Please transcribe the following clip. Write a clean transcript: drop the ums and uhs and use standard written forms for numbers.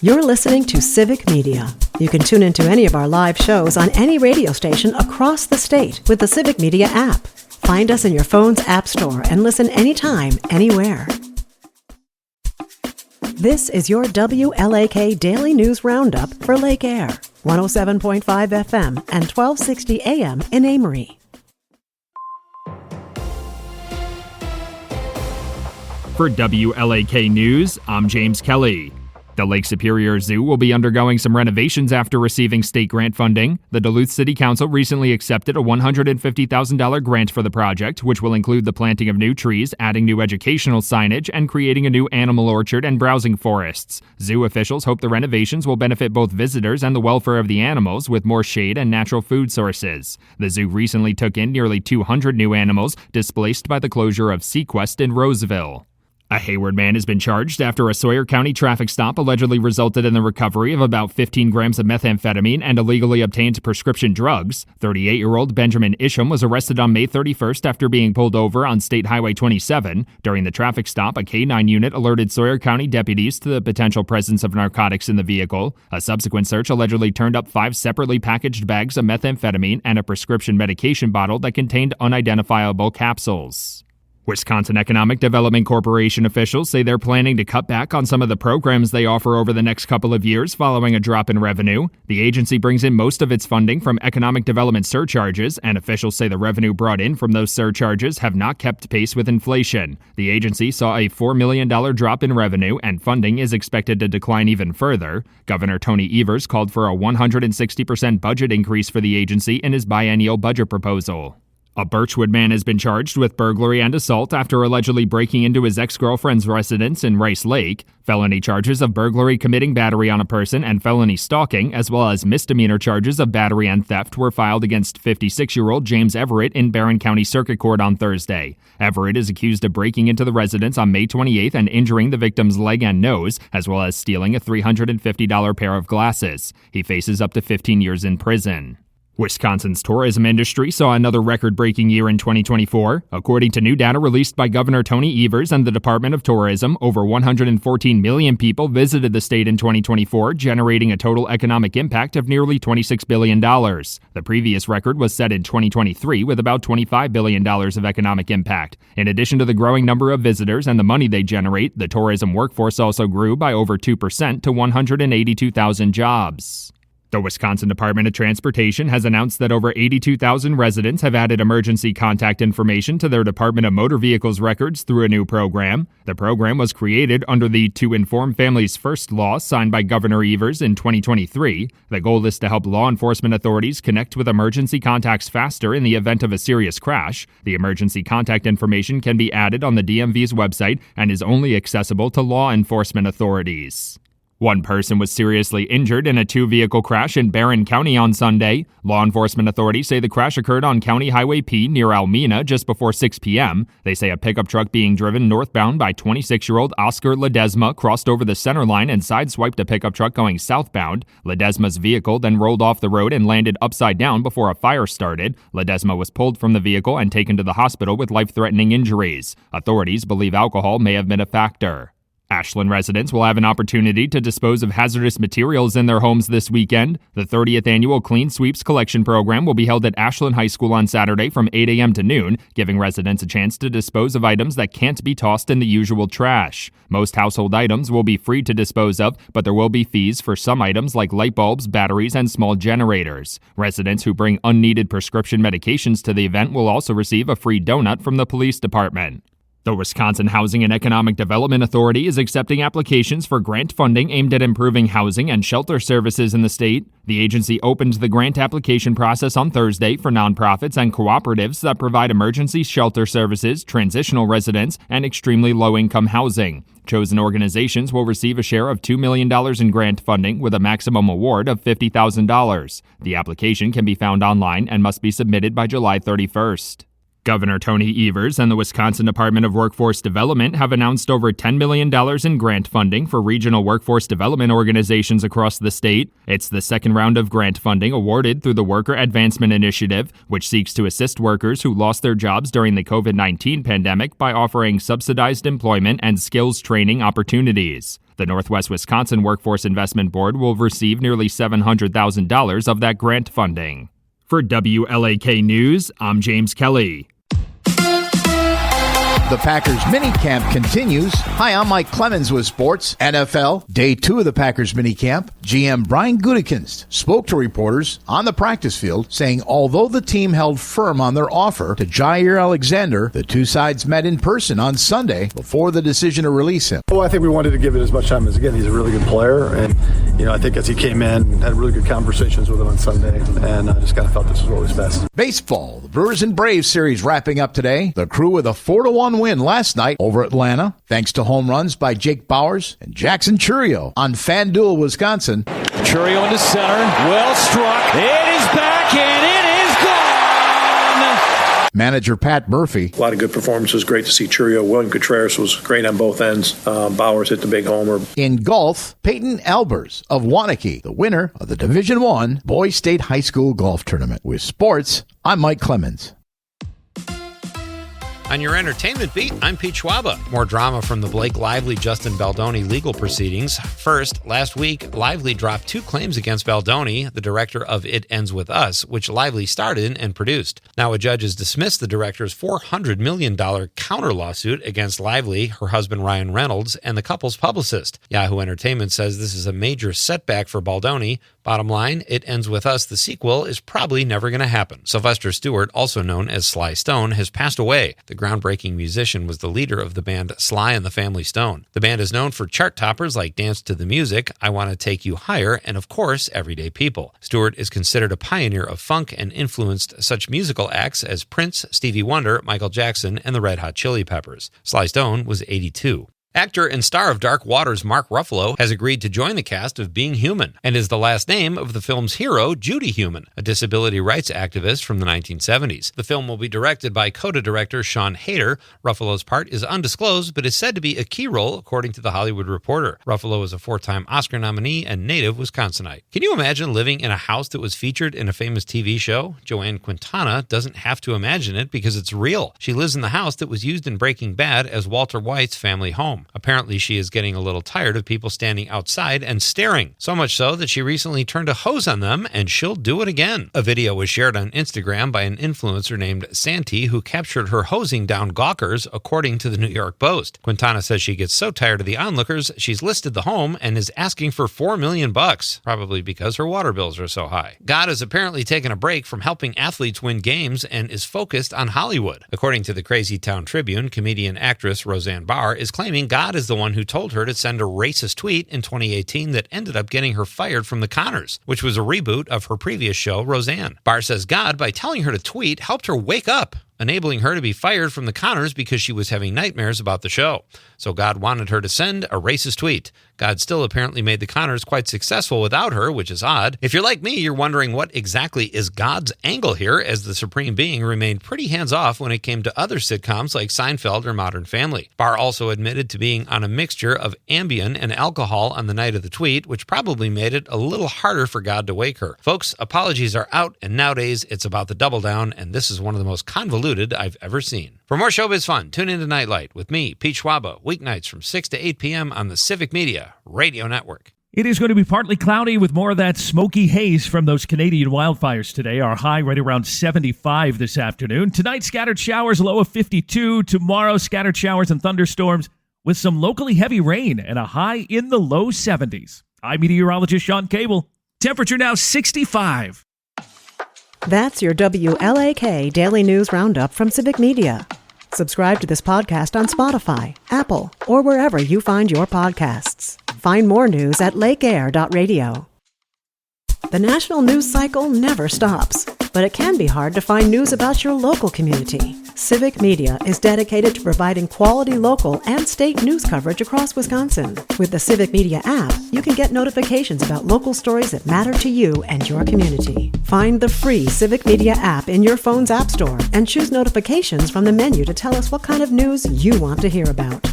You're listening to Civic Media. You can tune into any of our live shows on any radio station across the state with the Civic Media app. Find us in your phone's app store and listen anytime, anywhere. This is your WLAK Daily News Roundup for Lake Air, 107.5 FM and 1260 AM in Amory. For WLAK News, I'm James Kelly. The Lake Superior Zoo will be undergoing some renovations after receiving state grant funding. The Duluth City Council recently accepted a $150,000 grant for the project, which will include the planting of new trees, adding new educational signage, and creating a new animal orchard and browsing forests. Zoo officials hope the renovations will benefit both visitors and the welfare of the animals with more shade and natural food sources. The zoo recently took in nearly 200 new animals displaced by the closure of Sequest in Roseville. A Hayward man has been charged after a Sawyer County traffic stop allegedly resulted in the recovery of about 15 grams of methamphetamine and illegally obtained prescription drugs. 38-year-old Benjamin Isham was arrested on May 31st after being pulled over on State Highway 27. During the traffic stop, a K-9 unit alerted Sawyer County deputies to the potential presence of narcotics in the vehicle. A subsequent search allegedly turned up 5 separately packaged bags of methamphetamine and a prescription medication bottle that contained unidentifiable capsules. Wisconsin Economic Development Corporation officials say they're planning to cut back on some of the programs they offer over the next couple of years following a drop in revenue. The agency brings in most of its funding from economic development surcharges, and officials say the revenue brought in from those surcharges have not kept pace with inflation. The agency saw a $4 million drop in revenue, and funding is expected to decline even further. Governor Tony Evers called for a 160% budget increase for the agency in his biennial budget proposal. A Birchwood man has been charged with burglary and assault after allegedly breaking into his ex-girlfriend's residence in Rice Lake. Felony charges of burglary, committing battery on a person, and felony stalking, as well as misdemeanor charges of battery and theft, were filed against 56-year-old James Everett in Barron County Circuit Court on Thursday. Everett is accused of breaking into the residence on May 28th and injuring the victim's leg and nose, as well as stealing a $350 pair of glasses. He faces up to 15 years in prison. Wisconsin's tourism industry saw another record-breaking year in 2024. According to new data released by Governor Tony Evers and the Department of Tourism, over 114 million people visited the state in 2024, generating a total economic impact of nearly $26 billion. The previous record was set in 2023 with about $25 billion of economic impact. In addition to the growing number of visitors and the money they generate, the tourism workforce also grew by over 2% to 182,000 jobs. The Wisconsin Department of Transportation has announced that over 82,000 residents have added emergency contact information to their Department of Motor Vehicles records through a new program. The program was created under the To Inform Families First law signed by Governor Evers in 2023. The goal is to help law enforcement authorities connect with emergency contacts faster in the event of a serious crash. The emergency contact information can be added on the DMV's website and is only accessible to law enforcement authorities. One person was seriously injured in a 2-vehicle crash in Barron County on Sunday. Law enforcement authorities say the crash occurred on County Highway P near Almena just before 6 p.m. They say a pickup truck being driven northbound by 26-year-old Oscar Ledesma crossed over the center line and sideswiped a pickup truck going southbound. Ledesma's vehicle then rolled off the road and landed upside down before a fire started. Ledesma was pulled from the vehicle and taken to the hospital with life-threatening injuries. Authorities believe alcohol may have been a factor. Ashland residents will have an opportunity to dispose of hazardous materials in their homes this weekend. The 30th annual Clean Sweeps Collection Program will be held at Ashland High School on Saturday from 8 a.m. to noon, giving residents a chance to dispose of items that can't be tossed in the usual trash. Most household items will be free to dispose of, but there will be fees for some items like light bulbs, batteries, and small generators. Residents who bring unneeded prescription medications to the event will also receive a free donut from the police department. The Wisconsin Housing and Economic Development Authority is accepting applications for grant funding aimed at improving housing and shelter services in the state. The agency opened the grant application process on Thursday for nonprofits and cooperatives that provide emergency shelter services, transitional residence, and extremely low-income housing. Chosen organizations will receive a share of $2 million in grant funding with a maximum award of $50,000. The application can be found online and must be submitted by July 31st. Governor Tony Evers and the Wisconsin Department of Workforce Development have announced over $10 million in grant funding for regional workforce development organizations across the state. It's the second round of grant funding awarded through the Worker Advancement Initiative, which seeks to assist workers who lost their jobs during the COVID-19 pandemic by offering subsidized employment and skills training opportunities. The Northwest Wisconsin Workforce Investment Board will receive nearly $700,000 of that grant funding. For WLAK News, I'm James Kelly. The Packers minicamp continues. Hi, I'm Mike Clemens with sports. NFL, day 2 of the Packers minicamp. GM Brian Gutekunst spoke to reporters on the practice field, saying although the team held firm on their offer to Jair Alexander, the two sides met in person on Sunday before the decision to release him. Well, I think we wanted to give it as much time as, again, he's a really good player. And, I think as he came in, had really good conversations with him on Sunday, and I just kind of felt this was what was best. Baseball, the Brewers and Braves series wrapping up today. The Crew with a 4-1 win last night over Atlanta, thanks to home runs by Jake Bowers and Jackson Chourio on FanDuel, Wisconsin. Chourio into center, well struck. It is back and it is gone. Manager Pat Murphy. A lot of good performances. Great to see Chourio. William Contreras was great on both ends. Bowers hit the big homer. In golf, Peyton Albers of Waunakee, the winner of the Division I Boys State High School Golf Tournament. With sports, I'm Mike Clemens. On your entertainment beat, I'm Pete Schwaba. More drama from the Blake Lively-Justin Baldoni legal proceedings. First, last week, Lively dropped 2 claims against Baldoni, the director of It Ends With Us, which Lively starred in and produced. Now a judge has dismissed the director's $400 million counter lawsuit against Lively, her husband Ryan Reynolds, and the couple's publicist. Yahoo Entertainment says this is a major setback for Baldoni. Bottom line, It Ends With Us, the sequel, is probably never going to happen. Sylvester Stewart, also known as Sly Stone, has passed away. The groundbreaking musician was the leader of the band Sly and the Family Stone. The band is known for chart toppers like Dance to the Music, I Want to Take You Higher, and of course, Everyday People. Stewart is considered a pioneer of funk and influenced such musical acts as Prince, Stevie Wonder, Michael Jackson, and the Red Hot Chili Peppers. Sly Stone was 82. Actor and star of Dark Waters Mark Ruffalo has agreed to join the cast of Being Human and is the last name of the film's hero, Judy Human, a disability rights activist from the 1970s. The film will be directed by CODA director Sean Hayter. Ruffalo's part is undisclosed, but is said to be a key role, according to The Hollywood Reporter. Ruffalo is a 4-time Oscar nominee and native Wisconsinite. Can you imagine living in a house that was featured in a famous TV show? Joanne Quintana doesn't have to imagine it because it's real. She lives in the house that was used in Breaking Bad as Walter White's family home. Apparently, she is getting a little tired of people standing outside and staring, so much so that she recently turned a hose on them, and she'll do it again. A video was shared on Instagram by an influencer named Santi, who captured her hosing down gawkers, according to the New York Post. Quintana says she gets so tired of the onlookers, she's listed the home and is asking for $4 million, probably because her water bills are so high. God has apparently taken a break from helping athletes win games and is focused on Hollywood. According to the Crazy Town Tribune, comedian-actress Roseanne Barr is claiming God is the one who told her to send a racist tweet in 2018 that ended up getting her fired from The Conners, which was a reboot of her previous show, Roseanne. Barr says God, by telling her to tweet, helped her wake up, enabling her to be fired from The Conners because she was having nightmares about the show. So God wanted her to send a racist tweet. God still apparently made The Conners quite successful without her, which is odd. If you're like me, you're wondering what exactly is God's angle here, as the Supreme Being remained pretty hands-off when it came to other sitcoms like Seinfeld or Modern Family. Barr also admitted to being on a mixture of Ambien and alcohol on the night of the tweet, which probably made it a little harder for God to wake her. Folks, apologies are out, and nowadays it's about the double down, and this is one of the most convoluted I've ever seen. For more showbiz fun, tune into Nightlight with me, Pete Schwaba, weeknights from 6 to 8 p.m. on the Civic Media Radio Network. It is going to be partly cloudy with more of that smoky haze from those Canadian wildfires today. Our high right around 75 this afternoon. Tonight, scattered showers, low of 52. Tomorrow, scattered showers and thunderstorms with some locally heavy rain and a high in the low 70s. I'm meteorologist Sean Cable. Temperature now 65. That's your WLAK Daily News Roundup from Civic Media. Subscribe to this podcast on Spotify, Apple, or wherever you find your podcasts. Find more news at lakeair.radio. The national news cycle never stops, but it can be hard to find news about your local community. Civic Media is dedicated to providing quality local and state news coverage across Wisconsin. With the Civic Media app, you can get notifications about local stories that matter to you and your community. Find the free Civic Media app in your phone's app store and choose notifications from the menu to tell us what kind of news you want to hear about.